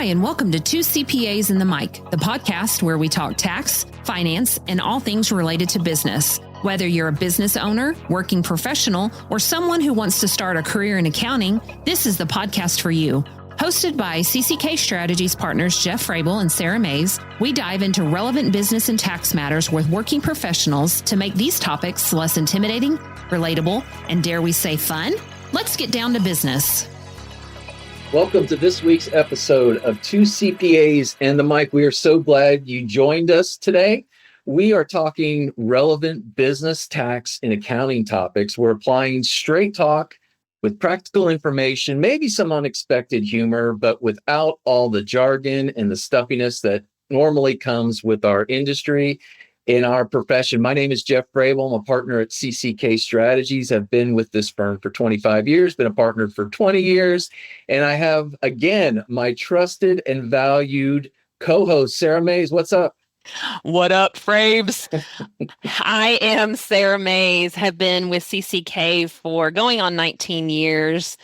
Hi, and welcome to Two CPAs in the Mic, the podcast where we talk tax, finance, and all things related to business. Whether you're a business owner, working professional, or someone who wants to start a career in accounting, this is the podcast for you. Hosted by CCK Strategies partners Jeff Frable and Sara, we dive into relevant business and tax matters with working professionals to make these topics less intimidating, relatable, and dare we say fun? Let's get down to business. Welcome to this week's episode of Two CPAs and the Mic. We are so glad you joined us today. We are talking relevant business, tax, and accounting topics. We're applying straight talk with practical information, maybe some unexpected humor, but without all the jargon and the stuffiness that normally comes with our industry in our profession. My name is Jeff Frable. I'm a partner at CCK Strategies. I've been with this firm for 25 years, been a partner for 20 years. And I have, again, my trusted and valued co-host, Sara. What's up? What up, Frabes? I am Sara, have been with CCK for going on 19 years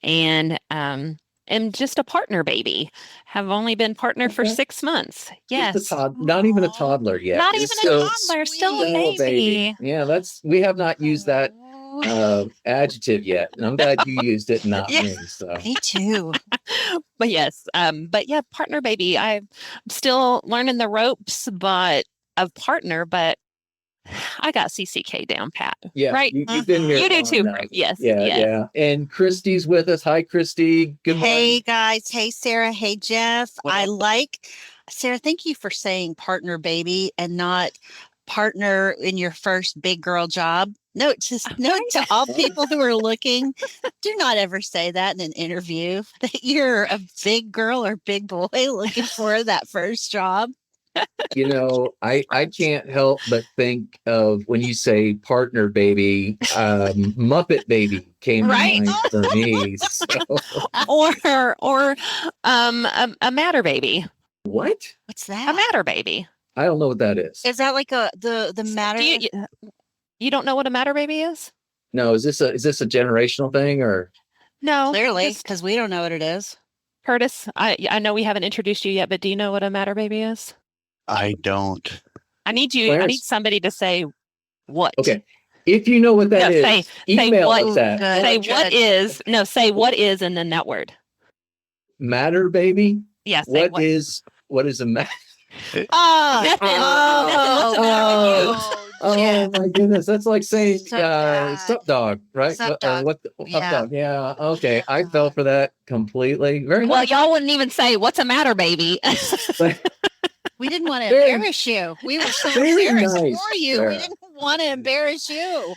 and am just a partner baby. Have only been partner for 6 months. Yes. Not even a toddler yet. Not even a toddler, still a baby. Yeah, we have not used that adjective yet. And I'm glad you used it, not me. So. Me too. But yes, partner baby. I'm still learning the ropes, of partner, but I got CCK down pat. Yeah, right. You've been here. You do too. Yes. Yeah. And Christy's with us. Hi, Christy. Good morning. Hey guys. Hey Sara. Hey Jeff. Sara. Thank you for saying partner baby and not partner in your first big girl job. No, to all people who are looking, do not ever say that in an interview that you're a big girl or big boy looking for that first job. You know, I can't help but think of when you say partner baby, Muppet Baby came to mind for me. So. Or a matter baby. What? What's that? A matter baby. I don't know what that is. Is that like the matter? You don't know what a matter baby is? No, is this a generational thing or? No, clearly, because we don't know what it is. Curtis, I know we haven't introduced you yet, but do you know what a matter baby is? I don't. I need somebody to say what. Okay. If you know what that is, email us that. Say what is and then that word. Matter baby? Yes. What is a matter? Oh my goodness. That's like saying sup dog, right? Sup dog. Dog. Yeah. Okay. I fell for that completely. Very well. nice. Y'all wouldn't even say what's a matter, baby. We didn't want to embarrass you. We were so embarrassed for you. Sarah. We didn't want to embarrass you.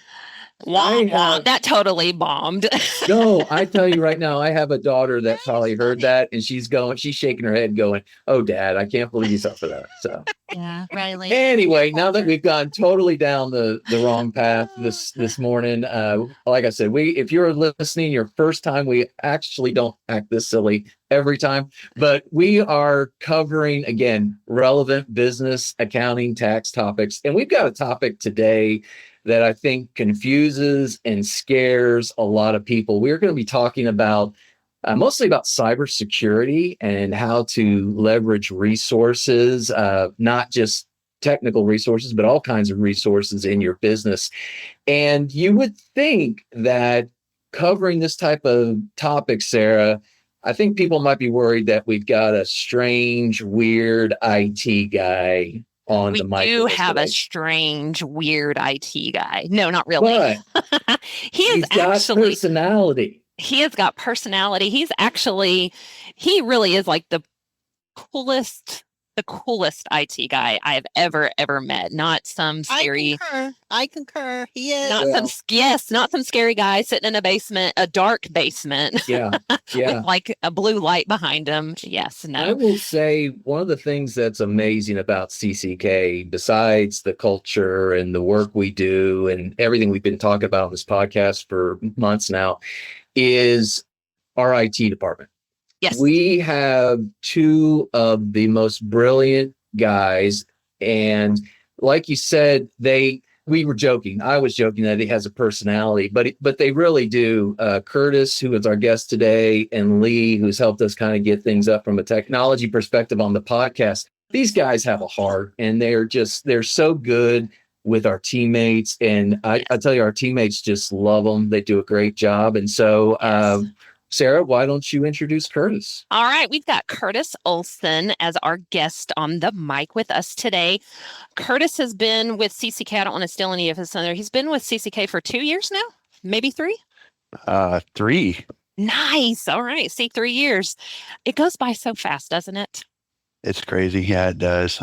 That totally bombed. No, I tell you right now, I have a daughter that probably heard that and she's shaking her head going, "Oh, Dad, I can't believe you fell for that." So yeah, Riley. Anyway, now that we've gone totally down the wrong path this morning, like I said, if you're listening your first time, we actually don't act this silly every time, but we are covering, again, relevant business, accounting, tax topics. And we've got a topic today that I think confuses and scares a lot of people. We're going to be talking about mostly about cybersecurity and how to leverage resources, not just technical resources, but all kinds of resources in your business. And you would think that covering this type of topic, Sara, I think people might be worried that we've got a strange, weird IT guy on the mic. We do have a strange, weird IT guy. No, not really. But he's got personality. He has got personality. He really is like the coolest IT guy I've ever met. Not some scary. I concur. He is not some scary guy sitting in a dark basement. Yeah. With like a blue light behind him. Yes. No. I will say one of the things that's amazing about CCK, besides the culture and the work we do and everything we've been talking about on this podcast for months now, is our IT department. Yes. We have two of the most brilliant guys. And like you said, they we were joking. I was joking that he has a personality, but they really do. Curtis, who is our guest today, and Lee, who's helped us kind of get things up from a technology perspective on the podcast. These guys have a heart, and they're so good with our teammates. And I tell you, our teammates just love them. They do a great job. And so, Sara, why don't you introduce Curtis? All right, we've got Curtis Olson as our guest on the mic with us today. Curtis has been with CCK. I don't want to steal any of his thunder. He's been with CCK for 2 years now, maybe 3. 3. Nice. All right. See, 3 years. It goes by so fast, doesn't it? It's crazy. Yeah, it does.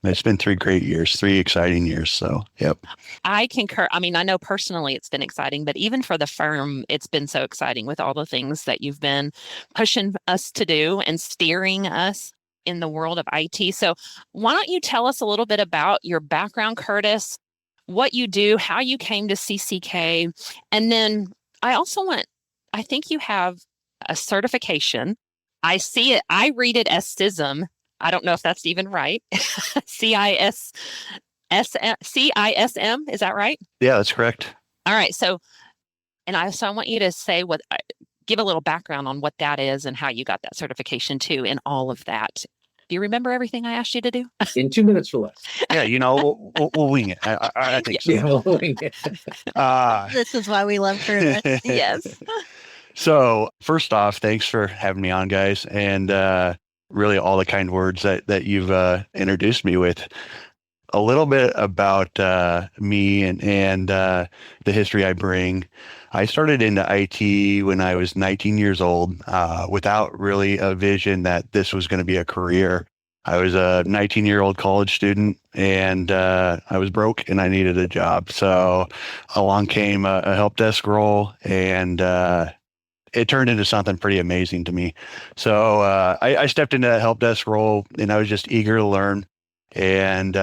It's been 3 great years, 3 exciting years. So, yep. I concur. I mean, I know personally it's been exciting, but even for the firm, it's been so exciting with all the things that you've been pushing us to do and steering us in the world of IT. So why don't you tell us a little bit about your background, Curtis, what you do, how you came to CCK, and then I think you have a certification. I see it. I read it as CISM. I don't know if that's even right. CISM, is that right? Yeah, that's correct. All right. So I want you to say give a little background on what that is and how you got that certification too, and all of that. Do you remember everything I asked you to do? In 2 minutes or less. Yeah, we'll wing it. I think so. Yeah, we'll wing it. This is why we love Curtis. Yes. So first off, thanks for having me on, guys, and really all the kind words that you've introduced me with. A little bit about me and the history I bring. I started into IT when I was 19 years old without really a vision that this was going to be a career. I was a 19-year-old college student, and I was broke and I needed a job. So along came a help desk role, and it turned into something pretty amazing to me. So I stepped into that help desk role, and I was just eager to learn, and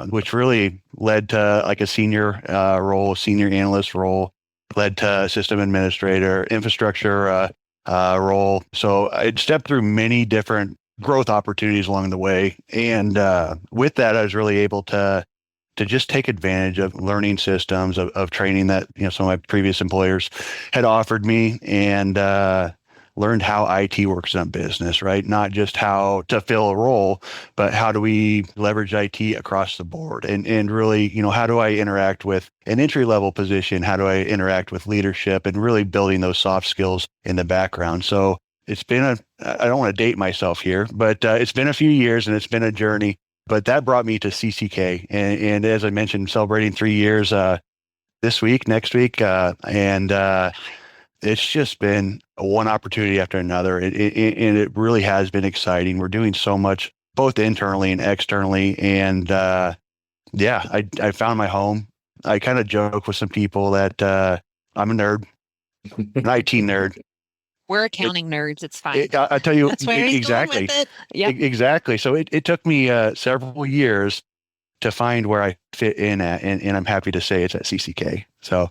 which really led to like a senior role, senior analyst role, led to system administrator, infrastructure role. So I stepped through many different growth opportunities along the way, and with that, I was really able to just take advantage of learning systems of training that some of my previous employers had offered me, and learned how IT works in a business, right? Not just how to fill a role, but how do we leverage IT across the board, and really, how do I interact with an entry level position? How do I interact with leadership, and really building those soft skills in the background? So it's been I don't want to date myself here, but it's been a few years and it's been a journey. But that brought me to CCK. And as I mentioned, celebrating 3 years next week. And it's just been one opportunity after another. And it really has been exciting. We're doing so much, both internally and externally. And I found my home. I kind of joke with some people that I'm a nerd, an IT nerd. We're accounting nerds. It's fine. I tell you, That's where he's exactly. going with it. Yeah. Exactly. So it took me several years to find where I fit in at, and I'm happy to say it's at CCK. So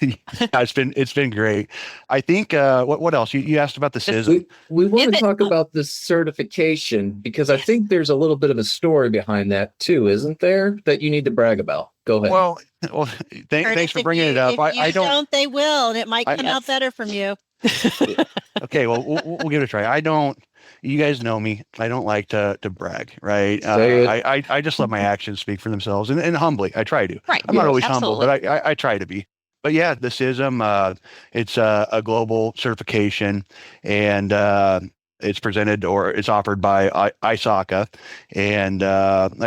it's been great. I think what else? You asked about the CISM. We want to talk about this certification, because I think there's a little bit of a story behind that too, isn't there? That you need to brag about. Go ahead. Well, thanks for bringing it up. If I don't. They will, and it might come out better from you. Okay, well, we'll give it a try. You guys know me. I don't like to brag, right? I just let my actions speak for themselves, and humbly, I try to. Right. I'm not always Absolutely. humble, but I try to be. But yeah, the CISM, it's a global certification, and it's presented, or it's offered by ISACA, and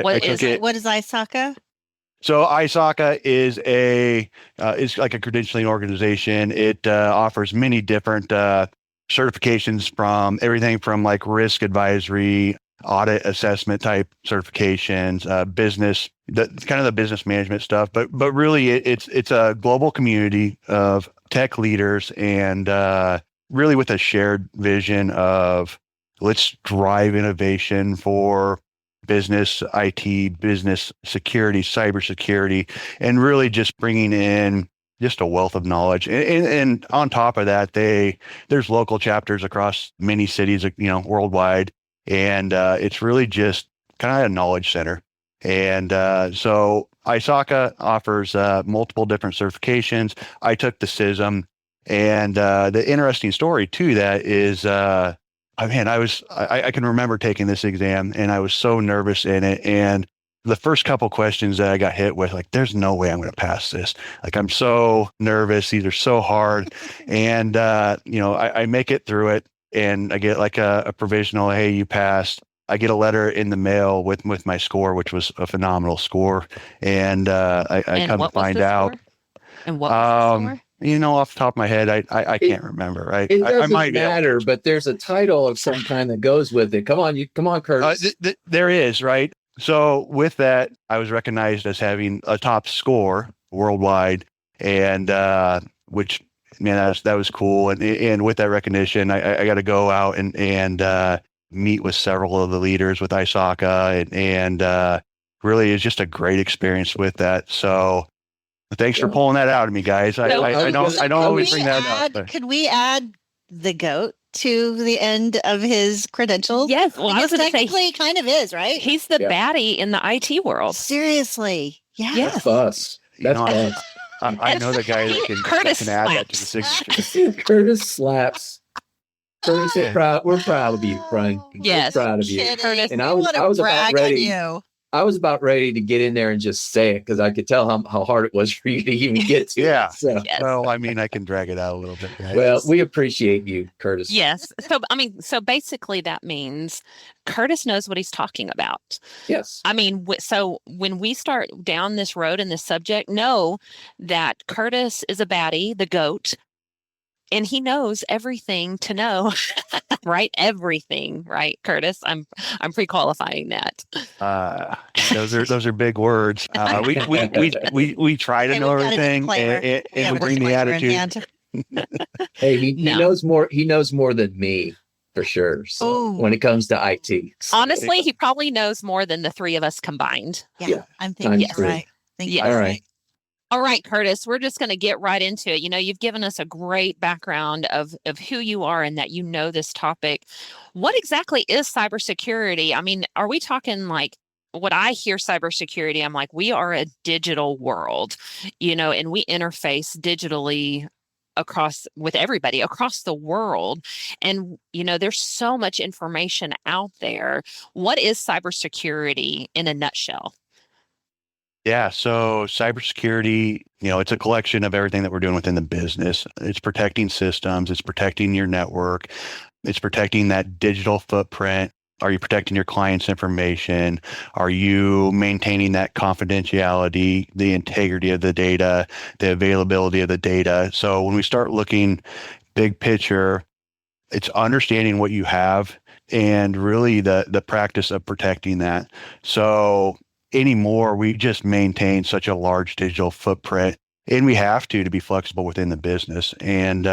What is it. What is ISACA? So ISACA is is like a credentialing organization. It offers many different certifications, from everything from like risk advisory, audit assessment type certifications, business, the business management stuff. But really, it's a global community of tech leaders, and really with a shared vision of let's drive innovation for business IT, business security, cybersecurity, and really just bringing in just a wealth of knowledge. And on top of that, there's local chapters across many cities, worldwide. And it's really just kind of a knowledge center. And so ISACA offers multiple different certifications. I took the CISM, and the interesting story to that is, I can remember taking this exam, and I was so nervous in it. And the first couple questions that I got hit with, like, there's no way I'm going to pass this. Like, I'm so nervous. These are so hard. And, I make it through it, and I get like a provisional, hey, you passed. I get a letter in the mail with my score, which was a phenomenal score. And I come to find out. And what was the score? Off the top of my head, I can't remember. Right? It doesn't I might matter, but there's a title of some kind that goes with it. Come on, Curtis. There is, right? So with that, I was recognized as having a top score worldwide, and which, man, that was cool. And with that recognition, I got to go out and meet with several of the leaders with ISACA, and really is just a great experience with that. So thanks for pulling that out of me, guys. I don't always bring that up. But. Could we add the GOAT to the end of his credentials? Yes. Well, I was going to say, he kind of is, right? He's the baddie in the IT world. Seriously. Yeah. That's us. That's us. I know the guy that can add that to the signature. Curtis slaps. Curtis, we're proud of you, Brian. Yes. We're proud of you. Curtis, and I was about ready. I was about ready to get in there and just say it, because I could tell how hard it was for you to even get to. Yeah. It, so. Yes. Well, I mean, I can drag it out a little bit. Right? Well, we appreciate you, Curtis. Yes. So basically that means Curtis knows what he's talking about. Yes. I mean, so when we start down this road in this subject, know that Curtis is a baddie, the GOAT, and he knows everything to know, right? Everything, right, Curtis? I'm pre-qualifying that. Those are big words. We try to know everything, and we bring the attitude. Hey, he knows more. He knows more than me, for sure. So when it comes to IT, honestly, he probably knows more than the three of us combined. Yeah. I'm thinking right. Yes. All right. All right, Curtis, we're just going to get right into it. You've given us a great background of who you are and that you know this topic. What exactly is cybersecurity? I mean, are we talking like, what I hear cybersecurity, I'm like, we are a digital world, and we interface digitally with everybody across the world. And, there's so much information out there. What is cybersecurity in a nutshell? Yeah. So cybersecurity, it's a collection of everything that we're doing within the business. It's protecting systems. It's protecting your network. It's protecting that digital footprint. Are you protecting your client's information? Are you maintaining that confidentiality, the integrity of the data, the availability of the data? So when we start looking big picture, it's understanding what you have and really the practice of protecting that. So anymore, we just maintain such a large digital footprint, and we have to be flexible within the business. And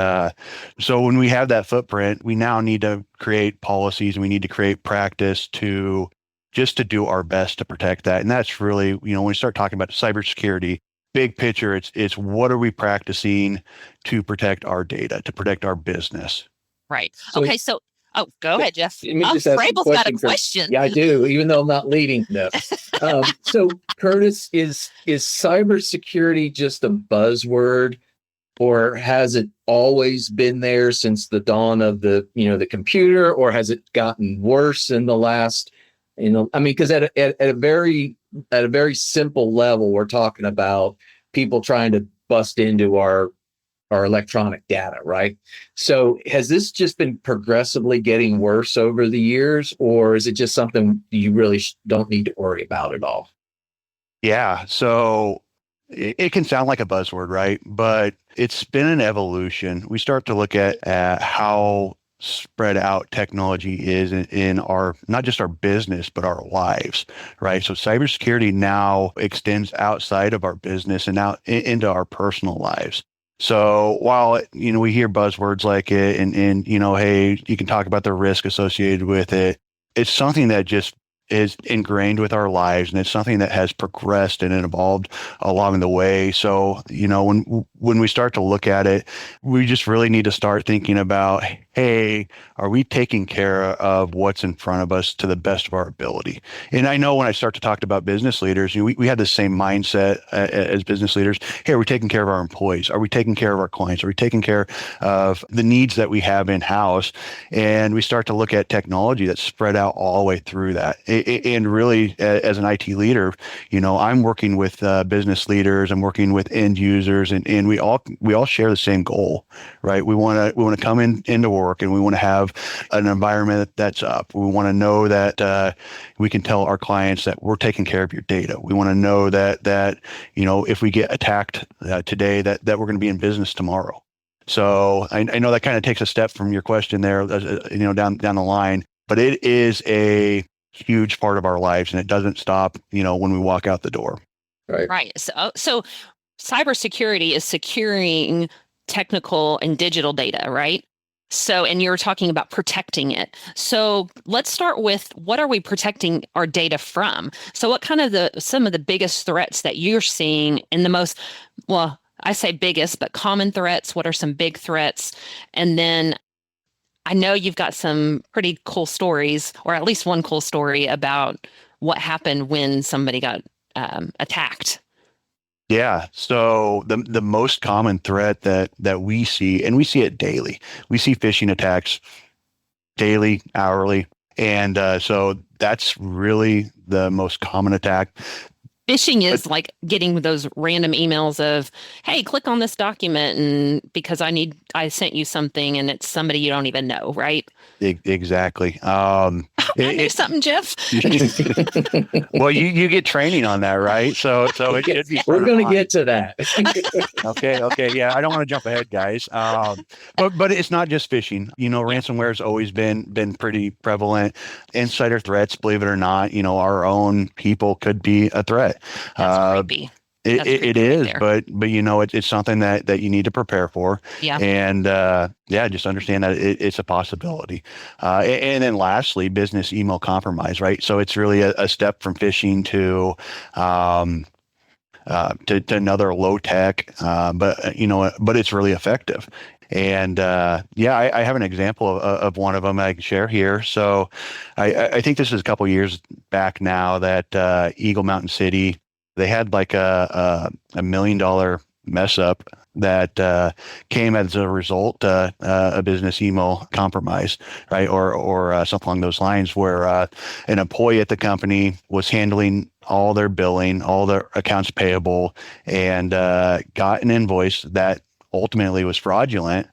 so when we have that footprint, we now need to create policies, and we need to create practice to do our best to protect that. And that's really, when we start talking about cybersecurity, big picture, it's what are we practicing to protect our data, to protect our business? Right. Okay. So go ahead, Jeff. Frable's got a question. Yeah, I do, even though I'm not leading. No. So, Curtis, is cybersecurity just a buzzword, or has it always been there since the dawn of the computer, or has it gotten worse in the last? Because at a very simple level, we're talking about people trying to bust into our electronic data, right? So has this just been progressively getting worse over the years, or is it just something you really don't need to worry about at all? Yeah. So it can sound like a buzzword, right? But it's been an evolution. We start to look at how spread out technology is in our, not just our business, but our lives, right? So cybersecurity now extends outside of our business and out into our personal lives. So while, we hear buzzwords like it and hey, you can talk about the risk associated with it, it's something that just is ingrained with our lives, and it's something that has progressed and evolved along the way. So, when we start to look at it, we just really need to start thinking about, hey, are we taking care of what's in front of us to the best of our ability? And I know when I start to talk about business leaders, we have the same mindset as business leaders. Hey, are we taking care of our employees? Are we taking care of our clients? Are we taking care of the needs that we have in-house? And we start to look at technology that's spread out all the way through that. And really, as an IT leader, I'm working with business leaders. I'm working with end users, and we all share the same goal, right? We want to come into work, and we want to have an environment that's up. We want to know that we can tell our clients that we're taking care of your data. We want to know that if we get attacked today, that we're going to be in business tomorrow. So I know that kind of takes a step from your question there, down the line, but it is a huge part of our lives, and it doesn't stop, when we walk out the door. Right. So cybersecurity is securing technical and digital data, right? So, and you're talking about protecting it. So let's start with, what are we protecting our data from? So what kind of some of the biggest threats that you're seeing in the most, well, I say biggest, but common threats? What are some big threats? And then I know you've got some pretty cool stories, or at least one cool story about what happened when somebody got attacked. Yeah. So the most common threat that we see, and we see it daily, we see phishing attacks daily, hourly. And so that's really the most common attack. Phishing is like getting those random emails of, hey, click on this document, and because I sent you something, and it's somebody you don't even know, right? Exactly. I knew something, Jeff. Well, you get training on that, right? So it should be. We're going to get to that. Okay. Yeah, I don't want to jump ahead, guys. But it's not just phishing. Ransomware has always been pretty prevalent. Insider threats, believe it or not, our own people could be a threat. That's creepy. It is, but it's something that you need to prepare for. Yeah. And just understand that it's a possibility. And then lastly, business email compromise, right? So it's really a step from phishing to another low tech, but it's really effective. And I have an example of one of them I can share here. So I think this is a couple of years back now that Eagle Mountain City, they had like a $1 million mess up that came as a result a business email compromise, right, or something along those lines, where an employee at the company was handling all their billing, all their accounts payable, and got an invoice that ultimately was fraudulent.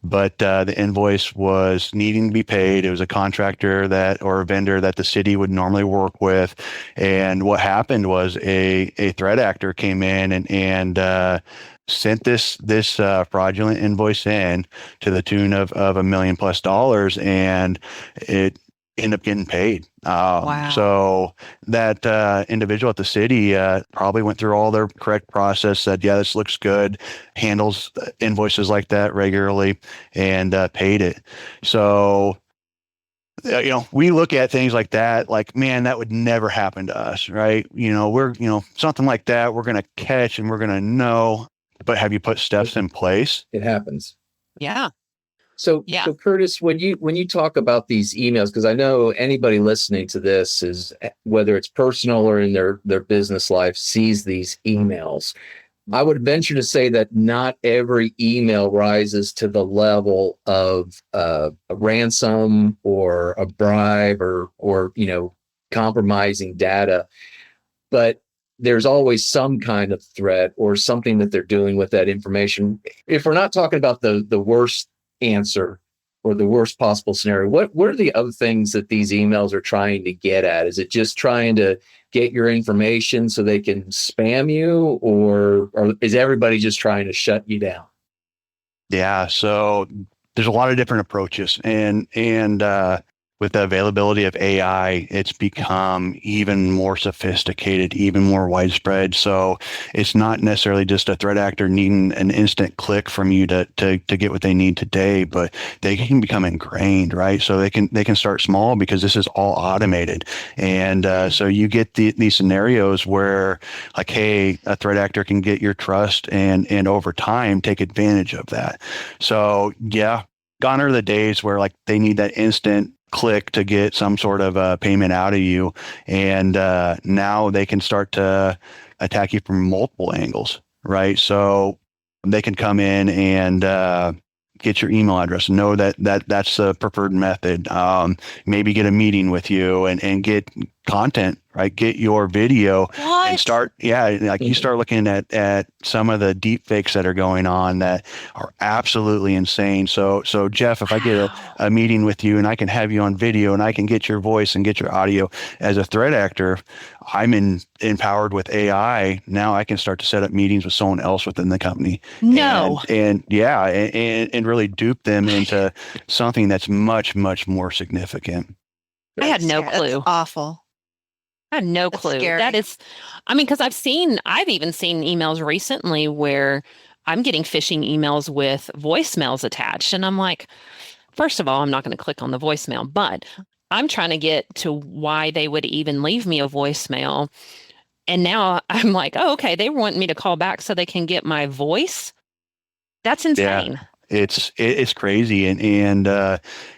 But the invoice was needing to be paid. It was a contractor or a vendor that the city would normally work with. And what happened was a threat actor came in and sent this fraudulent invoice in to the tune of $1 million plus, and it ended up getting paid. Wow. So that individual at the city probably went through all their correct process, said, yeah, this looks good, handles invoices like that regularly, and paid it. So, we look at things like that, like, man, that would never happen to us, right? We're, something like that, we're going to catch and we're going to know, but have you put steps in place? It happens. Yeah. So Curtis, when you talk about these emails, because I know anybody listening to this is, whether it's personal or in their business life, sees these emails. I would venture to say that not every email rises to the level of a ransom or a bribe or compromising data, but there's always some kind of threat or something that they're doing with that information. If we're not talking about the worst answer or the worst possible scenario, what are the other things that these emails are trying to get at? Is it just trying to get your information so they can spam you, or is everybody just trying to shut you down? Yeah, so there's a lot of different approaches, and with the availability of AI, it's become even more sophisticated, even more widespread. So it's not necessarily just a threat actor needing an instant click from you to get what they need today, but they can become ingrained, right? So they can start small because this is all automated. And so you get these scenarios where like, hey, a threat actor can get your trust and over time take advantage of that. So yeah, gone are the days where like they need that instant click to get some sort of payment out of you. And now they can start to attack you from multiple angles, right? So they can come in and get your email address, know that's the preferred method, maybe get a meeting with you and get content, right? Get your video and start, like you start looking at some of the deep fakes that are going on that are absolutely insane. So Jeff, if I get a meeting with you and I can have you on video and I can get your voice and get your audio as a threat actor, I'm empowered with AI. Now I can start to set up meetings with someone else within the company. No. And really dupe them into something that's much, much more significant. I had no clue. That's awful. I had no clue. Scary. That is, I mean, because I've even seen emails recently where I'm getting phishing emails with voicemails attached. And I'm like, first of all, I'm not going to click on the voicemail, but I'm trying to get to why they would even leave me a voicemail. And now I'm like, oh, okay, they want me to call back so they can get my voice. That's insane. Yeah. It's crazy. And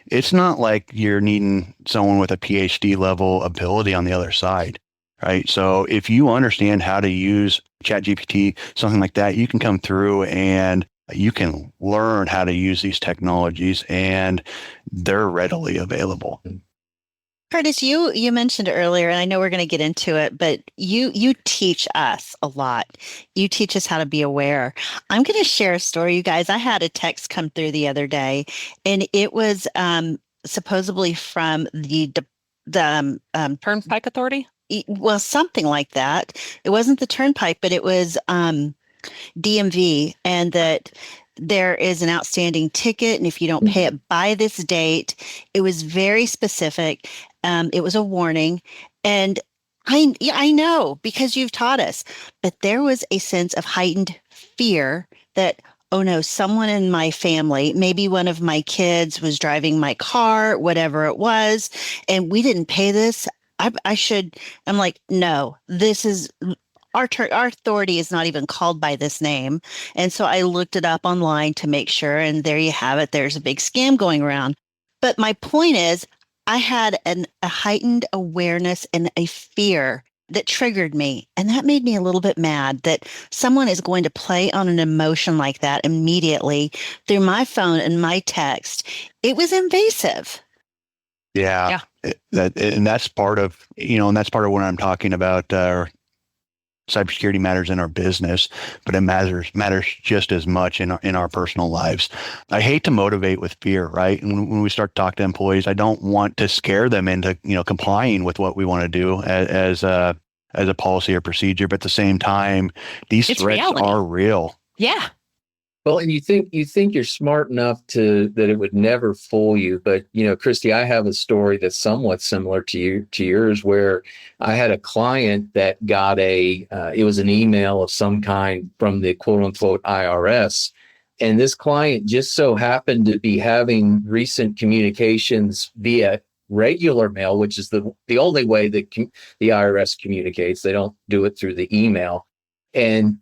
it's not like you're needing someone with a PhD level ability on the other side, right? So if you understand how to use ChatGPT, something like that, you can come through and you can learn how to use these technologies and they're readily available. Curtis, you mentioned earlier, and I know we're going to get into it, but you teach us a lot. You teach us how to be aware. I'm going to share a story, you guys. I had a text come through the other day, and it was supposedly from the Turnpike Authority? Well, something like that. It wasn't the Turnpike, but it was DMV, and that there is an outstanding ticket, and if you don't pay it by this date, it was very specific. It was a warning, and I know because you've taught us, but there was a sense of heightened fear that, oh no, someone in my family, maybe one of my kids was driving my car, whatever it was, and we didn't pay this. I'm like, no, this is our authority is not even called by this name. And so I looked it up online to make sure. And there you have it. There's a big scam going around. But my point is, I had a heightened awareness and a fear that triggered me. And that made me a little bit mad that someone is going to play on an emotion like that immediately through my phone and my text. It was invasive. Yeah. And that's part of, and that's part of what I'm talking about. Cybersecurity matters in our business, but it matters just as much in our personal lives. I hate to motivate with fear, right? And when we start to talk to employees, I don't want to scare them into complying with what we want to do as a policy or procedure. But at the same time, these threats reality. Are real. Yeah. Well, and you think you're smart enough that it would never fool you, but Christy, I have a story that's somewhat similar to yours, where I had a client that got it was an email of some kind from the quote unquote IRS, and this client just so happened to be having recent communications via regular mail, which is the only way that the IRS communicates. They don't do it through the email, and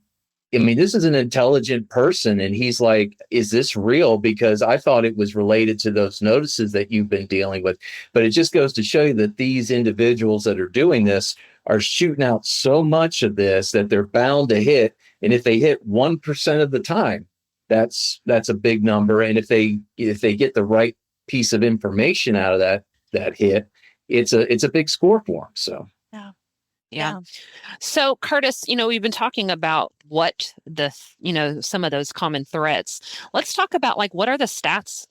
I mean, this is an intelligent person. And he's like, is this real? Because I thought it was related to those notices that you've been dealing with. But it just goes to show you that these individuals that are doing this are shooting out so much of this that they're bound to hit. And if they hit 1% of the time, that's a big number. And if they get the right piece of information out of that hit, it's a big score for them. So. Yeah. So Curtis, we've been talking about what some of those common threats. Let's talk about what are the stats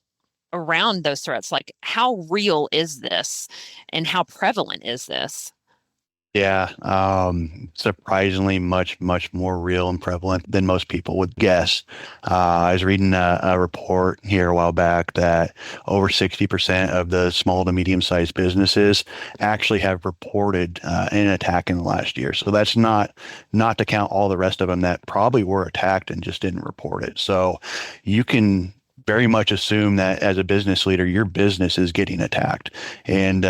around those threats? Like how real is this and how prevalent is this? Yeah, surprisingly much more real and prevalent than most people would guess. I was reading a report here a while back that over 60% of the small to medium-sized businesses actually have reported an attack in the last year. So that's not to count all the rest of them that probably were attacked and just didn't report it. So you can very much assume that as a business leader, your business is getting attacked. And,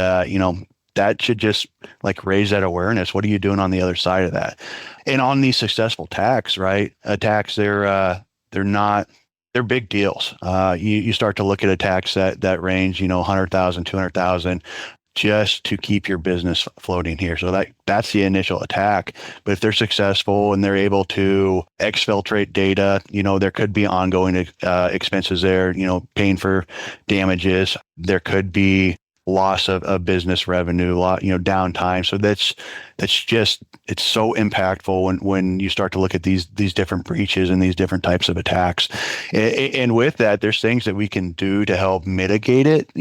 that should just like raise that awareness. What are you doing on the other side of that? And on these successful attacks, right? Attacks, they're not, they're big deals. You start to look at attacks that range, 100,000, 200,000 just to keep your business floating here. So that's the initial attack. But if they're successful and they're able to exfiltrate data, there could be ongoing expenses there, paying for damages. There could be loss of business revenue, downtime. So that's just, it's so impactful when you start to look at these different breaches and these different types of attacks. And with that, there's things that we can do to help mitigate it.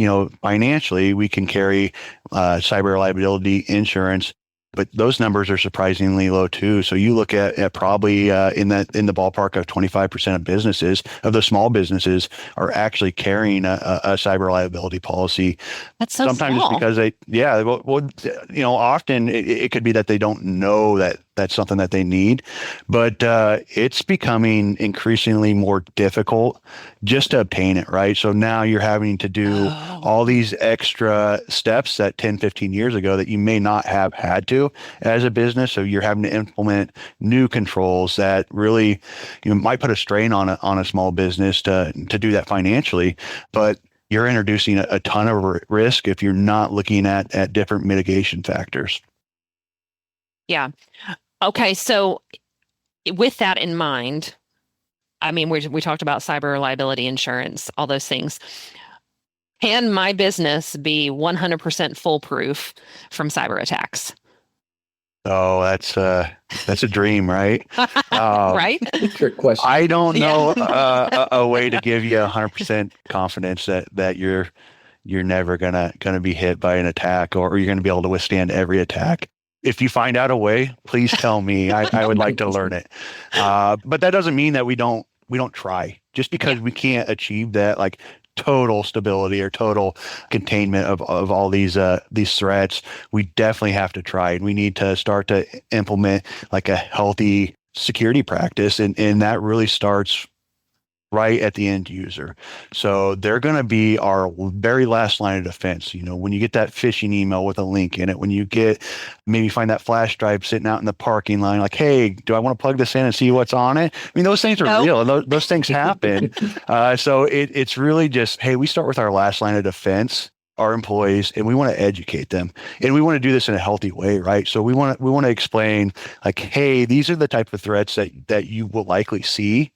Financially, we can carry cyber liability insurance, but those numbers are surprisingly low too. So you look at probably in the ballpark of 25% of businesses, of the small businesses, are actually carrying a cyber liability policy. That's so Sometimes small. it's because often it could be that they don't know that that's something that they need, but it's becoming increasingly more difficult just to obtain it, right? So now you're having to do all these extra steps that 10, 15 years ago that you may not have had to as a business. So you're having to implement new controls that really might put a strain on a small business to do that financially, but you're introducing a ton of risk if you're not looking at different mitigation factors. Yeah. Okay. So with that in mind, I mean, we talked about cyber liability insurance, all those things. Can my business be 100% foolproof from cyber attacks? Oh, that's a dream, right? Right? Trick question. I don't know a way to give you 100% confidence that you're never gonna be hit by an attack, or you're gonna be able to withstand every attack. If you find out a way, please tell me. I would like to learn it. But that doesn't mean that we don't try. Just because we can't achieve that like total stability or total containment of all these threats, we definitely have to try. And we need to start to implement like a healthy security practice. And that really starts right at the end user. So they're going to be our very last line of defense. When you get that phishing email with a link in it, when you maybe find that flash drive sitting out in the parking line, like, hey, do I want to plug this in and see what's on it? I mean, those things are real. Those things happen. So it's really just, hey, we start with our last line of defense, our employees, and we want to educate them, and we want to do this in a healthy way, right? So we want to explain like, hey, these are the type of threats that you will likely see,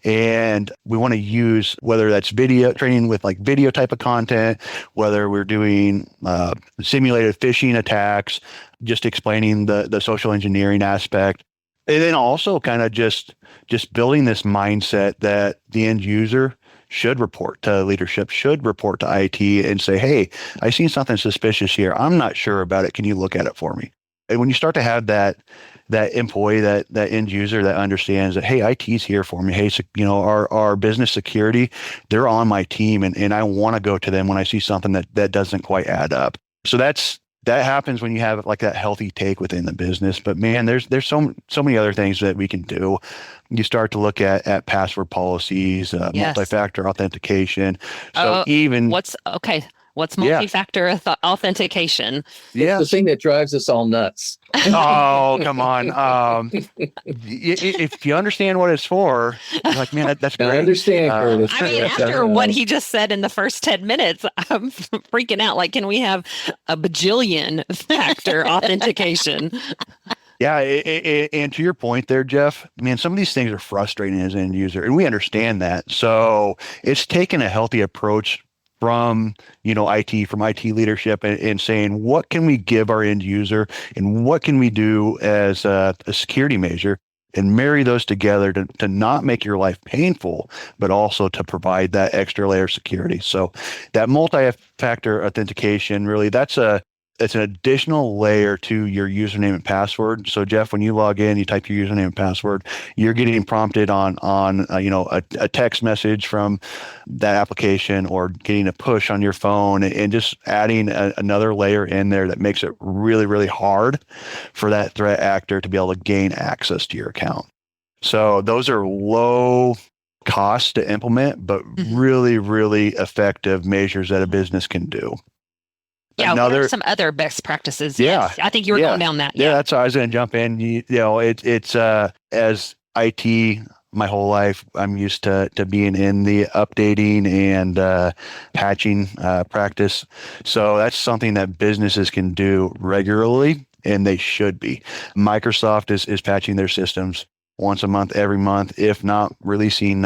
and we want to use, whether that's video training with like video type of content, whether we're doing simulated phishing attacks, just explaining the social engineering aspect, and then also kind of just building this mindset that the end user should report to leadership, should report to IT and say, hey, I seen something suspicious here. I'm not sure about it. Can you look at it for me? And when you start to have that employee, that end user that understands that, hey, IT's here for me. Hey, our business security, they're on my team, and I want to go to them when I see something that doesn't quite add up. So that happens when you have like that healthy take within the business. But man, there's so many other things that we can do. You start to look at password policies, multi-factor authentication. So what's multi-factor authentication? Yeah, the thing that drives us all nuts. Oh, come on. If you understand what it's for, you're like, man, that's great. I understand, Curtis. I mean, after what he just said in the first 10 minutes, I'm freaking out. Like, can we have a bajillion factor authentication? Yeah, and to your point there, Jeff, man, some of these things are frustrating as an end user, and we understand that. So it's taken a healthy approach from IT leadership and saying, what can we give our end user, and what can we do as a security measure, and marry those together to not make your life painful, but also to provide that extra layer of security. So that multi-factor authentication, really, that's it's an additional layer to your username and password. So Jeff, when you log in, you type your username and password, you're getting prompted on a text message from that application, or getting a push on your phone, and just adding another layer in there that makes it really, really hard for that threat actor to be able to gain access to your account. So those are low cost to implement, but really, really effective measures that a business can do. Yeah, what are some other best practices? Yeah, yes, I think you were going down that. Yeah, that's how I was going to jump in. It's as IT my whole life, I'm used to being in the updating and patching practice. So that's something that businesses can do regularly, and they should be. Microsoft is patching their systems once a month, every month, if not releasing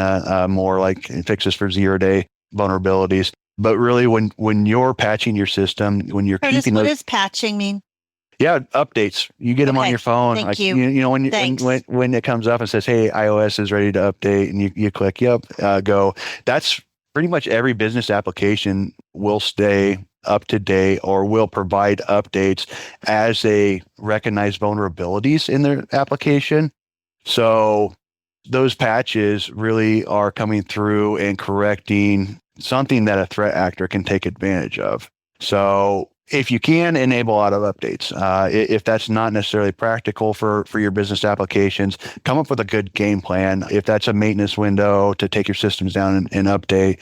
more like fixes for 0-day vulnerabilities. But really, when you're patching your system, when you're Curtis, keeping what those, does patching mean? yeah, updates. You get them on your phone. Thank like, you. When it comes up and says, "Hey, iOS is ready to update," and you click, "Yep," go. That's pretty much every business application will stay up to date or will provide updates as they recognize vulnerabilities in their application. So those patches really are coming through and correcting something that a threat actor can take advantage of. So if you can enable auto updates, if that's not necessarily practical for your business applications, come up with a good game plan. If that's a maintenance window to take your systems down and update,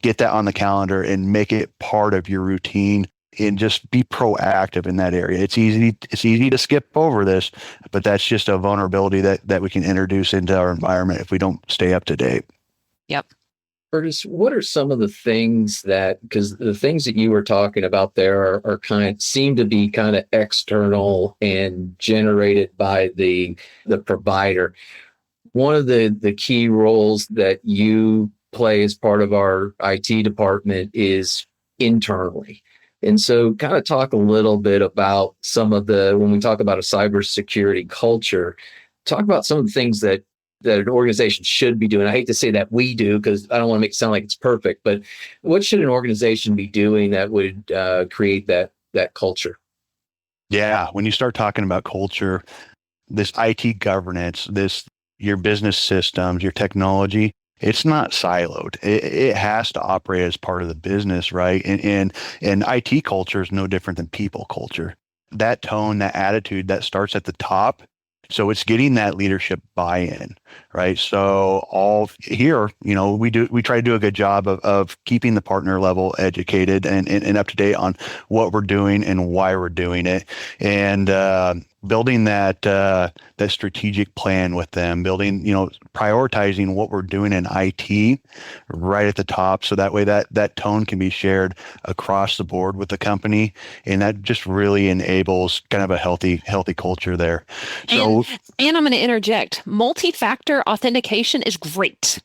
get that on the calendar and make it part of your routine, and just be proactive in that area. It's easy to skip over this, but that's just a vulnerability that we can introduce into our environment if we don't stay up to date. Yep. Curtis, what are some of the things because the things that you were talking about there seem to be kind of external and generated by the provider. One of the key roles that you play as part of our IT department is internally. And so kind of talk a little bit about when we talk about a cybersecurity culture, talk about some of the things that an organization should be doing. I hate to say that we do, because I don't want to make it sound like it's perfect, but what should an organization be doing that would create that culture? Yeah. When you start talking about culture, this IT governance, your business systems, your technology, it's not siloed. It has to operate as part of the business, right? And IT culture is no different than people culture. That tone, that attitude, that starts at the top. So it's getting that leadership buy-in, right? So all here, we try to do a good job of keeping the partner level educated and up to date on what we're doing and why we're doing it, and building that strategic plan with them, prioritizing what we're doing in IT right at the top, so that way that tone can be shared across the board with the company, and that just really enables kind of a healthy culture there. So, and I'm going to interject. Multi-factor authentication is great.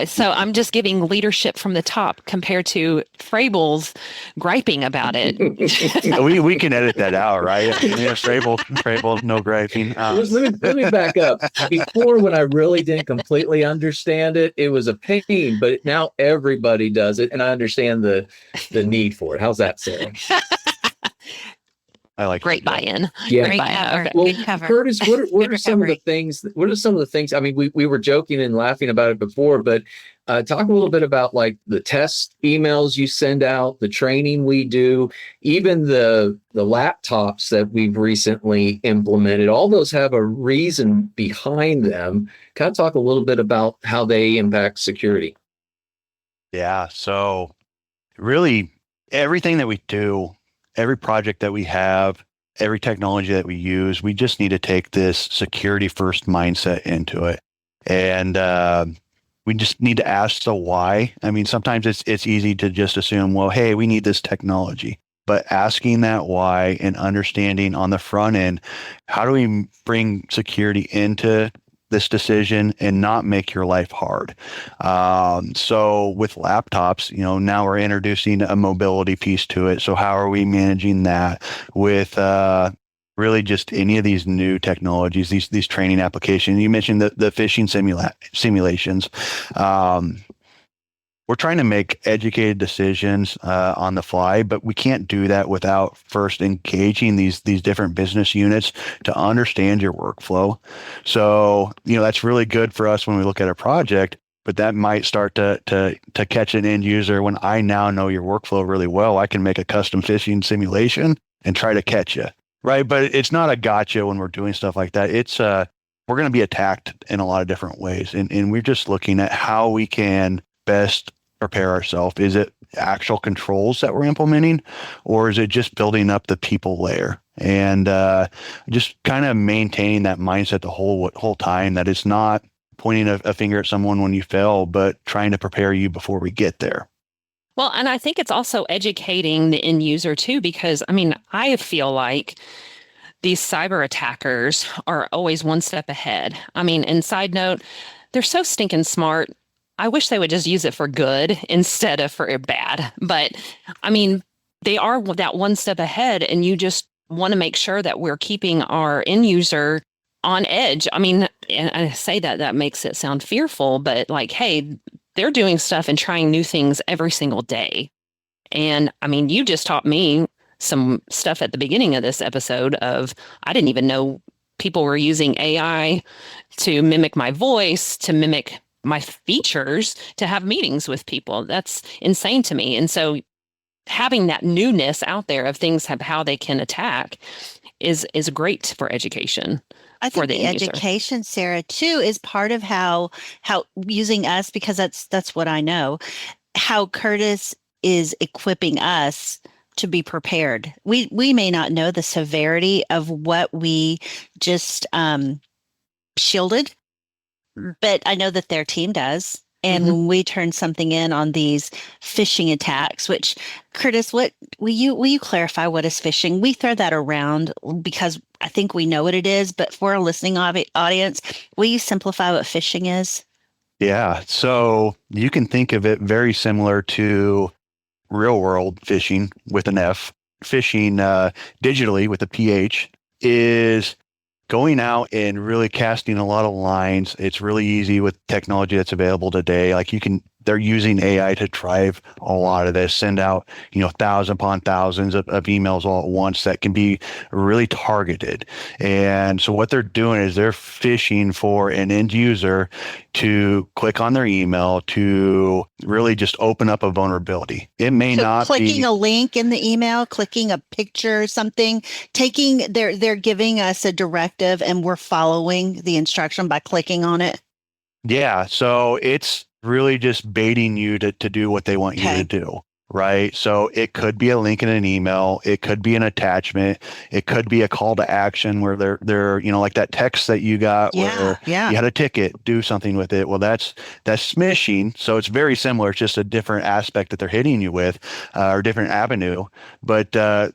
So I'm just giving leadership from the top compared to Frable's griping about it. we can edit that out, right? Frable, no griping. Let me back up. Before, when I really didn't completely understand it, it was a pain, but now everybody does it, and I understand the need for it. How's that, Sara? I like great buy-in. Yeah. Great buy-in. Okay. Well, Curtis, what are some of the things? What are some of the things? I mean, we were joking and laughing about it before, but talk a little bit about like the test emails you send out, the training we do, even the laptops that we've recently implemented. All those have a reason behind them. Kind of talk a little bit about how they impact security. Yeah. So really, everything that we do, every project that we have, every technology that we use, we just need to take this security first mindset into it. And we just need to ask the why. I mean, sometimes it's easy to just assume, well, hey, we need this technology. But asking that why and understanding on the front end, how do we bring security into this decision and not make your life hard? So with laptops, now we're introducing a mobility piece to it. So how are we managing that with really just any of these new technologies, these training applications? You mentioned the phishing simulations. we're trying to make educated decisions on the fly, but we can't do that without first engaging these different business units to understand your workflow. So, that's really good for us when we look at a project, but that might start to catch an end user. When I now know your workflow really well, I can make a custom phishing simulation and try to catch you, right? But it's not a gotcha when we're doing stuff like that. It's we're going to be attacked in a lot of different ways, and we're just looking at how we can best prepare ourselves. Is it actual controls that we're implementing, or is it just building up the people layer and just kind of maintaining that mindset the whole time, that it's not pointing a finger at someone when you fail, but trying to prepare you before we get there. Well, and I think it's also educating the end user too, because I feel like these cyber attackers are always one step ahead. And side note, they're so stinking smart. I wish they would just use it for good instead of for bad. But they are that one step ahead, and you just want to make sure that we're keeping our end user on edge. And I say that makes it sound fearful, but hey, they're doing stuff and trying new things every single day. And you just taught me some stuff at the beginning of this episode I didn't even know people were using AI to mimic my voice, to mimic my features, to have meetings with people. That's insane to me. And so having that newness out there of things how they can attack is great for education. I think the education, Sara, too, is part of how using us, because that's what I know, how Curtis is equipping us to be prepared. We may not know the severity of what we just shielded, but I know that their team does. And when we turn something in on these phishing attacks, which, Curtis, will you clarify what is phishing? We throw that around because I think we know what it is, but for our listening audience, will you simplify what phishing is? Yeah. So you can think of it very similar to real world phishing with an F. Phishing digitally with a PH is going out and really casting a lot of lines. It's really easy with technology that's available today. They're using AI to drive a lot of this, send out, thousands upon thousands of emails all at once that can be really targeted. And so what they're doing is they're phishing for an end user to click on their email to really just open up a vulnerability. It may not be clicking a link in the email, clicking a picture, something, they're giving us a directive and we're following the instruction by clicking on it. Yeah. So it's really just baiting you to do what they want you to do. Right. So it could be a link in an email. It could be an attachment. It could be a call to action where they're like that text that you got where you had a ticket, do something with it. Well, that's smishing. So it's very similar. It's just a different aspect that they're hitting you with or different avenue. But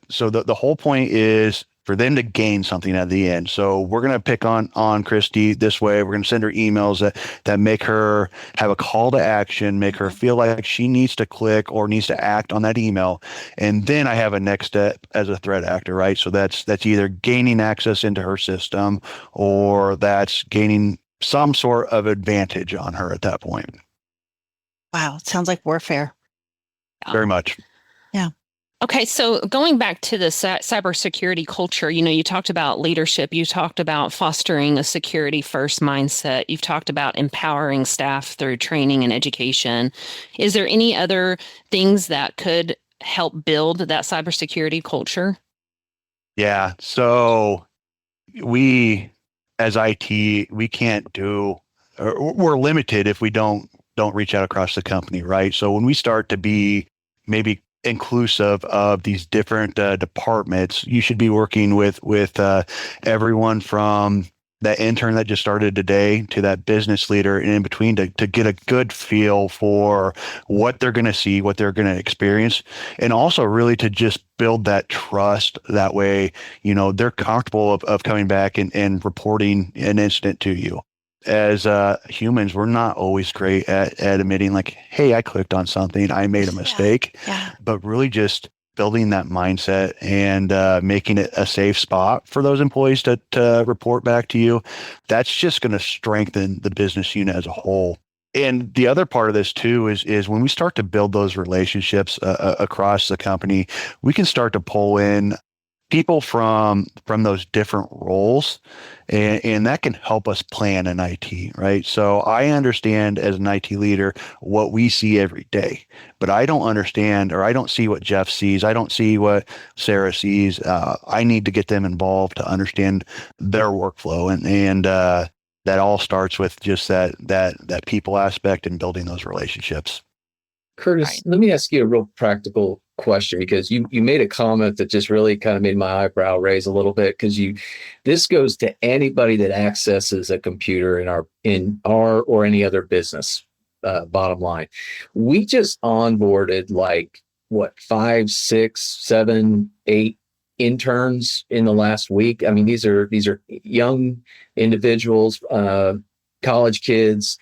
so the whole point is for them to gain something at the end. So we're going to pick on Christy this way. We're going to send her emails that make her have a call to action, make her feel like she needs to click or needs to act on that email. And then I have a next step as a threat actor, right? So that's either gaining access into her system or that's gaining some sort of advantage on her at that point. Wow. It sounds like warfare. Very much. Yeah. Okay, so going back to the cybersecurity culture, you talked about leadership, you talked about fostering a security first mindset, you've talked about empowering staff through training and education. Is there any other things that could help build that cybersecurity culture? Yeah, so we as IT, we can't do, or we're limited if we don't reach out across the company, right? So when we start to be maybe inclusive of these different departments, you should be working with everyone from that intern that just started today to that business leader and in between to get a good feel for what they're going to see, what they're going to experience, and also really to just build that trust. That way, they're comfortable of coming back and reporting an incident to you. As humans, we're not always great at admitting like, hey, I clicked on something, I made a mistake, but really just building that mindset and making it a safe spot for those employees to report back to you. That's just going to strengthen the business unit as a whole. And the other part of this too is when we start to build those relationships across the company, we can start to pull in people from those different roles, and that can help us plan in IT, right? So I understand as an IT leader what we see every day, but I don't understand, or I don't see what Jeff sees. I don't see what Sara sees. I need to get them involved to understand their workflow, and that all starts with just that people aspect and building those relationships. Curtis, Right. let me ask you a real practical question, because you made a comment that just really kind of made my eyebrow raise a little bit, because this goes to anybody that accesses a computer in our or any other business. Bottom line, we just onboarded like 5, 6, 7, 8 interns in the last week. I mean, these are young individuals, college kids.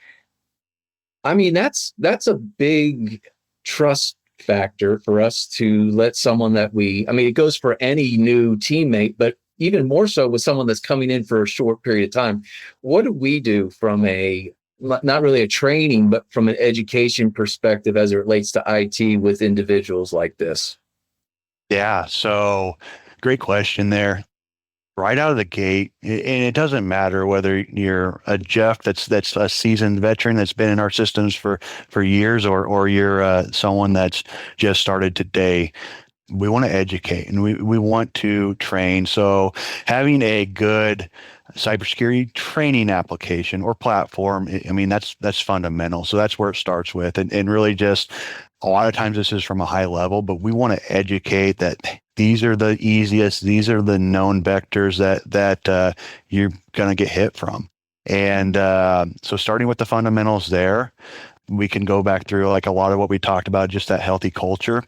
I mean, that's a big trust factor for us to let someone that it goes for any new teammate, but even more so with someone that's coming in for a short period of time. What do we do from not really a training, but from an education perspective as it relates to IT with individuals like this? Yeah, so great question there. Right out of the gate, and it doesn't matter whether you're a Jeff that's a seasoned veteran that's been in our systems for years, or you're someone that's just started today. We want to educate, and we want to train. So having a good cybersecurity training application or platform, I mean, that's fundamental. So that's where it starts with, and really just a lot of times this is from a high level, but we want to educate that these are the easiest, these are the known vectors that you're going to get hit from. And so starting with the fundamentals there, we can go back through like a lot of what we talked about, just that healthy culture.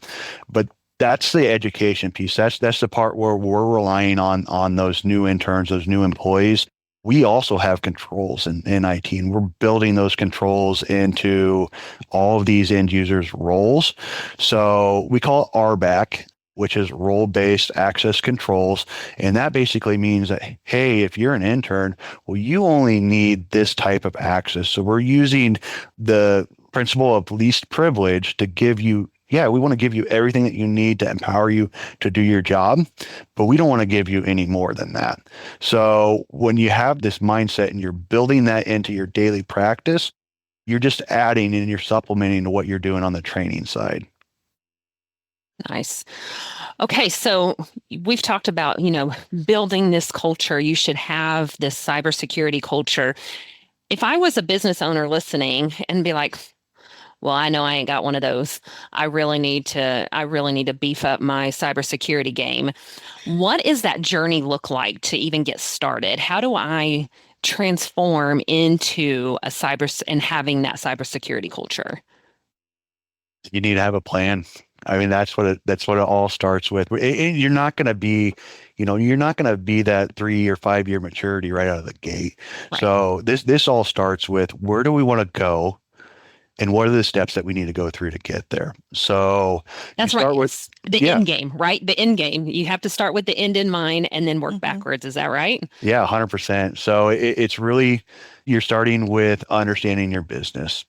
But that's the education piece. That's the part where we're relying on those new interns, those new employees. We also have controls in IT, and we're building those controls into all of these end users' roles. So we call it RBAC, which is role-based access controls. And that basically means that, hey, if you're an intern, well, you only need this type of access. So we're using the principle of least privilege to give you, we want to give you everything that you need to empower you to do your job, but we don't want to give you any more than that. So when you have this mindset and you're building that into your daily practice, you're just adding and you're supplementing to what you're doing on the training side. Nice. Okay, so we've talked about, building this culture. You should have this cybersecurity culture. If I was a business owner listening and be like, well, I know I ain't got one of those. I really need to beef up my cybersecurity game. What does that journey look like to even get started? How do I transform into and having that cybersecurity culture? You need to have a plan. I mean, that's what it all starts with. You're not going to be, you're not going to be that 3 or 5 year maturity right out of the gate. Right. So this all starts with, where do we want to go? And what are the steps that we need to go through to get there? So that's right. With the end game, right? The end game. You have to start with the end in mind and then work backwards. Is that right? Yeah, 100%. So it's really, you're starting with understanding your business.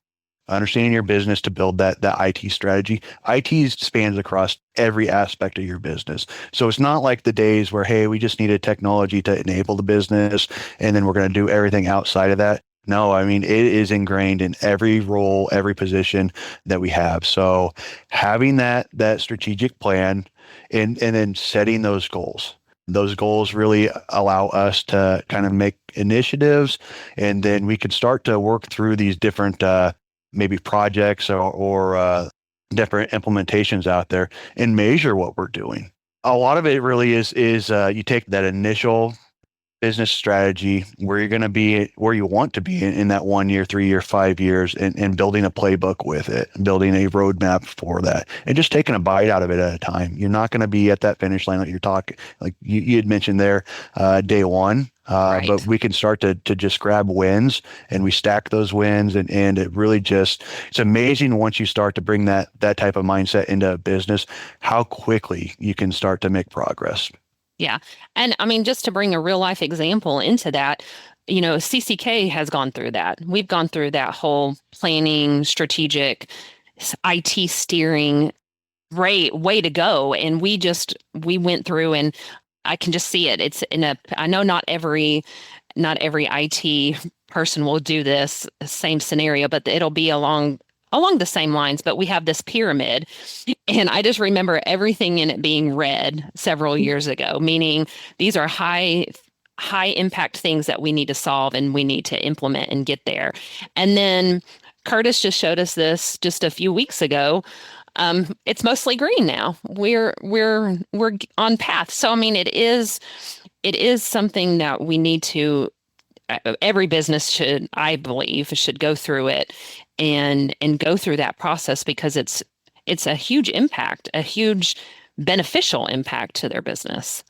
Understanding your business to build that IT strategy. IT spans across every aspect of your business. So it's not like the days where, hey, we just needed technology to enable the business, and then we're going to do everything outside of that. No, I mean, it is ingrained in every role, every position that we have. So having that strategic plan and then setting those goals. Those goals really allow us to kind of make initiatives, and then we can start to work through these different maybe projects or different implementations out there and measure what we're doing. A lot of it really is you take that initial business strategy, where you're going to be, where you want to be in that 1 year, 3 year, 5 years, and building a playbook with it, building a roadmap for that, and just taking a bite out of it at a time. You're not going to be at that finish line that you're talking, like you had mentioned there, day one. Right. But we can start to just grab wins, and we stack those wins, and it really it's amazing once you start to bring that type of mindset into a business, how quickly you can start to make progress. Yeah. And I mean, just to bring a real life example into that, CCK has gone through that. We've gone through that whole planning, strategic, IT steering way to go. And we went through, and I can just see it. I know not every IT person will do this same scenario, but it'll be along the same lines. But we have this pyramid, and I just remember everything in it being red several years ago, meaning these are high impact things that we need to solve and we need to implement and get there. And then Curtis just showed us this just a few weeks ago. It's mostly green now. We're on path. So I mean, it is something that we need to. Every business I believe, should go through it and go through that process, because it's a huge impact, a huge beneficial impact to their business.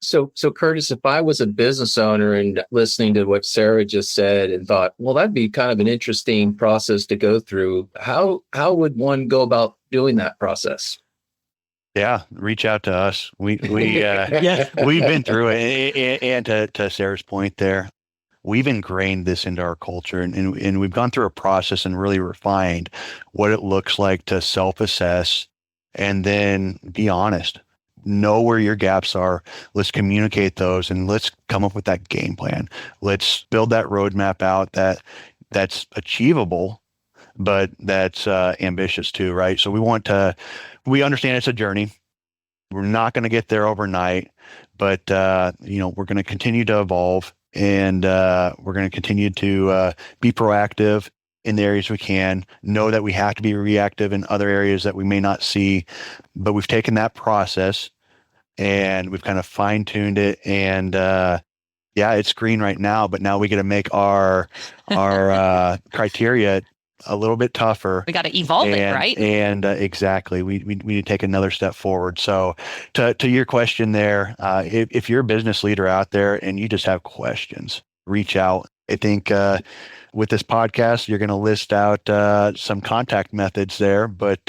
So Curtis, if I was a business owner and listening to what Sara just said and thought, well, that'd be kind of an interesting process to go through, how would one go about doing that process? Yeah, reach out to us. We've been through it. And to Sara's point there, we've ingrained this into our culture, and we've gone through a process and really refined what it looks like to self-assess and then be honest. Know where your gaps are. Let's communicate those, and let's come up with that game plan. Let's build that roadmap out that's achievable, but that's ambitious too, right? So we understand it's a journey. We're not going to get there overnight, but we're going to continue to evolve, and we're going to continue to be proactive in the areas we can. Know that we have to be reactive in other areas that we may not see, but we've taken that process and we've kind of fine-tuned it, and it's green right now, but now we got to make our criteria a little bit tougher. We got to evolve it, right? And exactly, we need to take another step forward. So to your question there, if you're a business leader out there and you just have questions, reach out. I think with this podcast, you're going to list out some contact methods there, but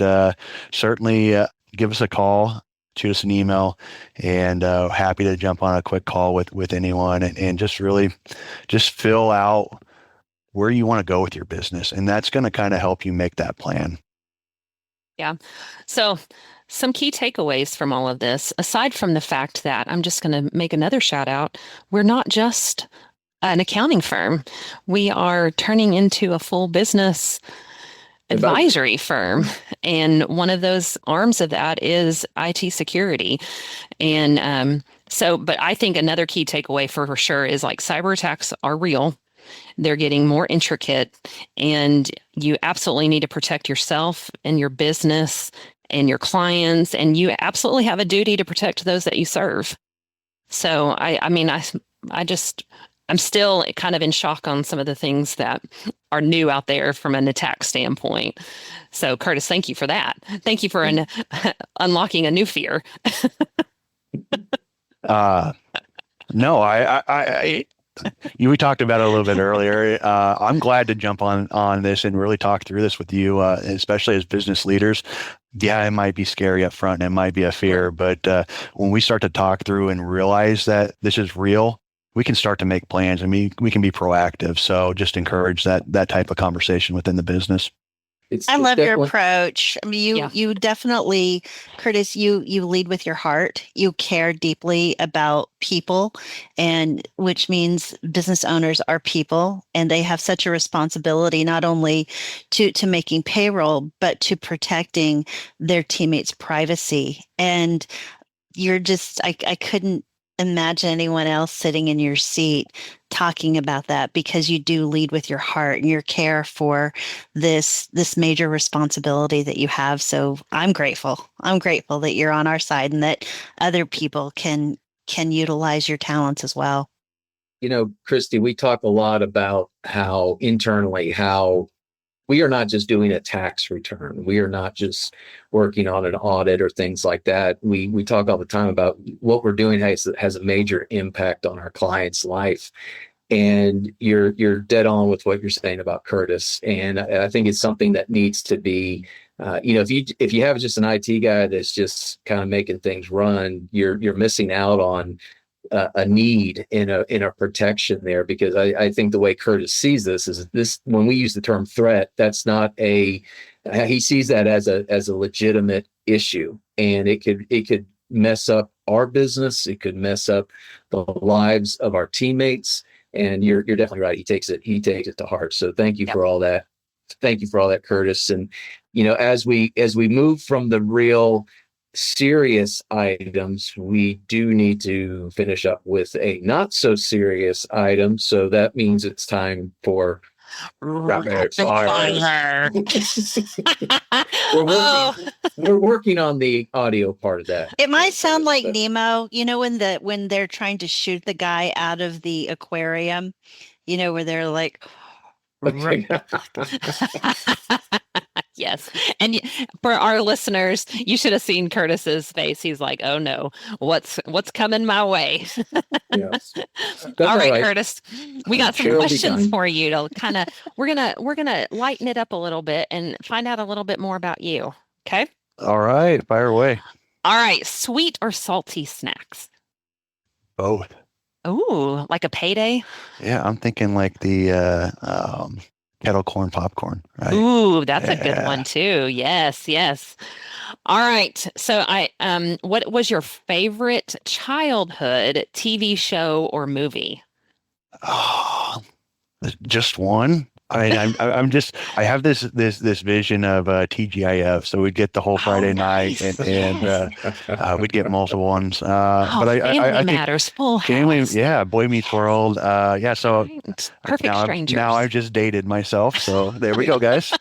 certainly give us a call, shoot us an email, and happy to jump on a quick call with anyone and just fill out where you want to go with your business. And that's going to kind of help you make that plan. Yeah. So some key takeaways from all of this, aside from the fact that I'm just going to make another shout out, we're not just an accounting firm. We are turning into a full business advisory firm. And one of those arms of that is IT security. And but I think another key takeaway for sure is like cyber attacks are real. They're getting more intricate, and you absolutely need to protect yourself and your business and your clients, and you absolutely have a duty to protect those that you serve. So I'm still kind of in shock on some of the things that are new out there from an attack standpoint. So Curtis, thank you for that. Thank you for unlocking a new fear. No, we talked about it a little bit earlier. I'm glad to jump on this and really talk through this with you, especially as business leaders. Yeah, it might be scary up front and it might be a fear, but when we start to talk through and realize that this is real, we can start to make plans. I mean, we can be proactive. So just encourage that type of conversation within the business. I love your approach. I mean, you definitely, Curtis, you lead with your heart. You care deeply about people, and which means business owners are people, and they have such a responsibility not only to making payroll, but to protecting their teammates' privacy. And you're just, I couldn't imagine anyone else sitting in your seat talking about that, because you do lead with your heart and your care for this major responsibility that you have. So I'm grateful. I'm grateful that you're on our side and that other people can utilize your talents as well. You know, Christy, we talk a lot about how internally, how we are not just doing a tax return. We are not just working on an audit or things like that. We talk all the time about what we're doing has a major impact on our client's life. And you're dead on with what you're saying about Curtis. And I think it's something that needs to be, if you have just an IT guy that's just kind of making things run, you're missing out on a need in a protection there, because I think the way Curtis sees this is this, when we use the term threat, that's not he sees that as a legitimate issue, and it could mess up our business. It could mess up the lives of our teammates. And you're definitely right. He takes it to heart. So thank you for all that. Thank you for all that, Curtis. And, as we move from the real serious items, we do need to finish up with a not so serious item. So that means it's time for rapid fire. We're working on the audio part of that. It might sound like Nemo, when they're trying to shoot the guy out of the aquarium, where they're like, yes. And for our listeners, you should have seen Curtis's face. He's like, "Oh no, what's coming my way?" Yes. All right, Curtis, we got some questions for you to kind of, we're gonna lighten it up a little bit and find out a little bit more about you. Okay. All right, fire away. All right, sweet or salty snacks? Both. Ooh, like a payday? Yeah, I'm thinking like the kettle corn popcorn, right? Ooh, that's a good one too. Yes, yes. All right. So what was your favorite childhood TV show or movie? Oh, just one. I mean, I have this vision of TGIF, so we'd get the whole Friday night, and we'd get multiple ones. But I think Matters, Full House. Family, yeah, Boy Meets World. Yeah, so Perfect Strangers. Now I've just dated myself, so there we go, guys.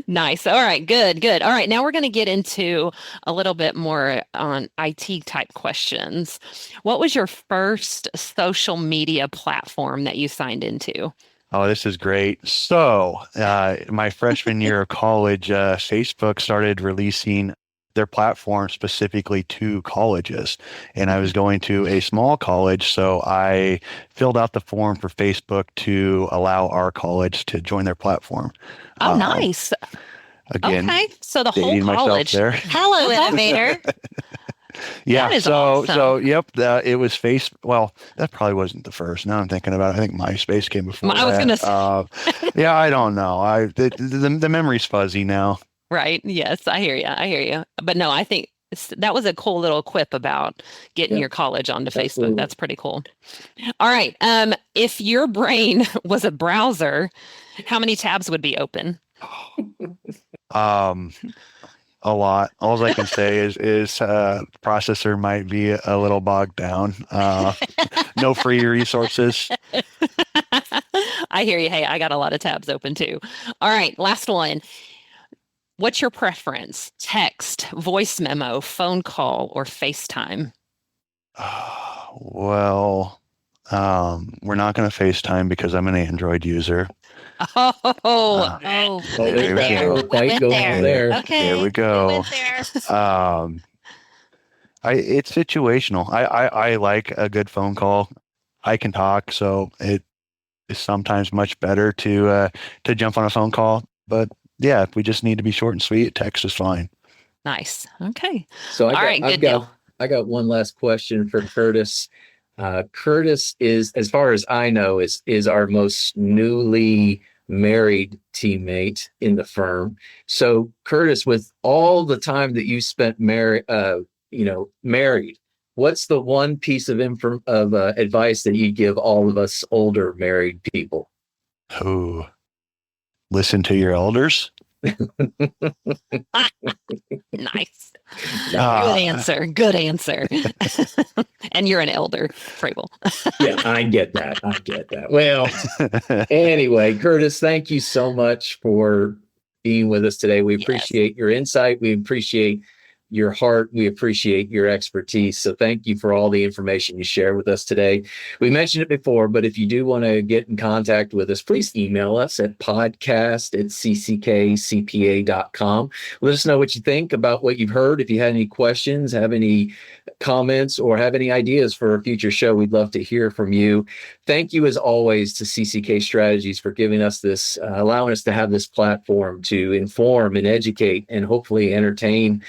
Nice. All right. Good. All right. Now we're going to get into a little bit more on IT type questions. What was your first social media platform that you signed into? Oh, this is great. So, my freshman year of college, Facebook started releasing their platform specifically to colleges. And I was going to a small college, so I filled out the form for Facebook to allow our college to join their platform. Oh, nice. Again, okay. So the whole college. There. Hello, innovator. Yeah. So, awesome. so yep. It was Well, that probably wasn't the first. Now I'm thinking about it. I think MySpace came before. I was going to say. Yeah, I don't know. The memory's fuzzy now. Right. Yes, I hear you. But no, I think that was a cool little quip about getting your college onto Facebook. Absolutely. That's pretty cool. All right. If your brain was a browser, how many tabs would be open? A lot. All I can say is processor might be a little bogged down. No free resources. I hear you. Hey, I got a lot of tabs open too. All right, last one. What's your preference? Text, voice memo, phone call, or FaceTime? Well, we're not going to FaceTime because I'm an Android user. Oh, there we go. Went there. Okay. There we go. Went there. It's situational. I like a good phone call. I can talk, so it is sometimes much better to jump on a phone call. But yeah, if we just need to be short and sweet, text is fine. Nice. Okay. So Good deal. I got one last question for Curtis. Curtis is, as far as I know, is our most newly married teammate in the firm. So Curtis, with all the time that you spent married, what's the one piece of advice that you give all of us older married people? Oh, listen to your elders. Nice. Good answer. And you're an elder, Frable. Yeah, I get that. Well, anyway, Curtis, thank you so much for being with us today. We appreciate your insight. We appreciate your heart. We appreciate your expertise. So thank you for all the information you share with us today. We mentioned it before, but if you do want to get in contact with us, please email us at podcast@cckcpa.com. Let us know what you think about what you've heard. If you had any questions, have any comments, or have any ideas for a future show, we'd love to hear from you. Thank you, as always, to CCK Strategies for giving us this, allowing us to have this platform to inform and educate and hopefully entertain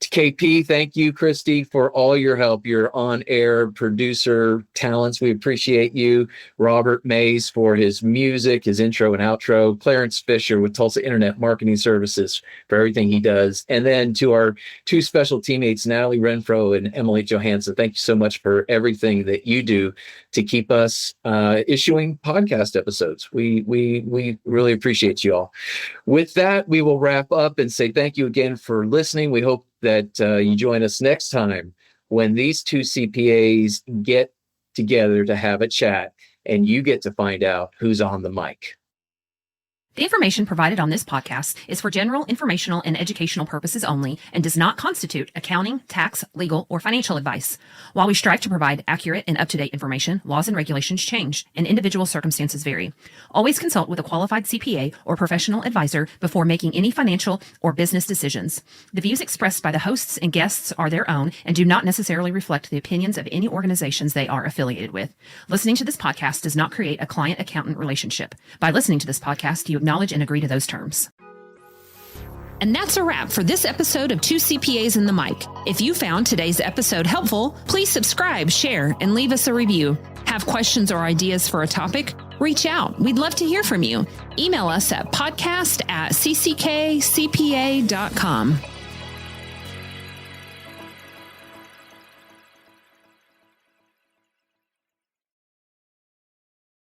KP, thank you, Christy, for all your help. Your on-air producer talents. We appreciate you. Robert Mays for his music, his intro and outro. Clarence Fisher with Tulsa Internet Marketing Services for everything he does. And then to our two special teammates, Natalie Renfro and Emily Johansson, thank you so much for everything that you do to keep us issuing podcast episodes. We really appreciate you all. With that, we will wrap up and say thank you again for listening. We hope that you join us next time when these two CPAs get together to have a chat and you get to find out who's on the mic. The information provided on this podcast is for general informational and educational purposes only and does not constitute accounting, tax, legal, or financial advice. While we strive to provide accurate and up-to-date information, laws and regulations change and individual circumstances vary. Always consult with a qualified CPA or professional advisor before making any financial or business decisions. The views expressed by the hosts and guests are their own and do not necessarily reflect the opinions of any organizations they are affiliated with. Listening to this podcast does not create a client-accountant relationship. By listening to this podcast, you acknowledge and agree to those terms. And that's a wrap for this episode of Two CPAs in the Mic. If you found today's episode helpful, please subscribe, share, and leave us a review. Have questions or ideas for a topic? Reach out. We'd love to hear from you. Email us at podcast@cckcpa.com.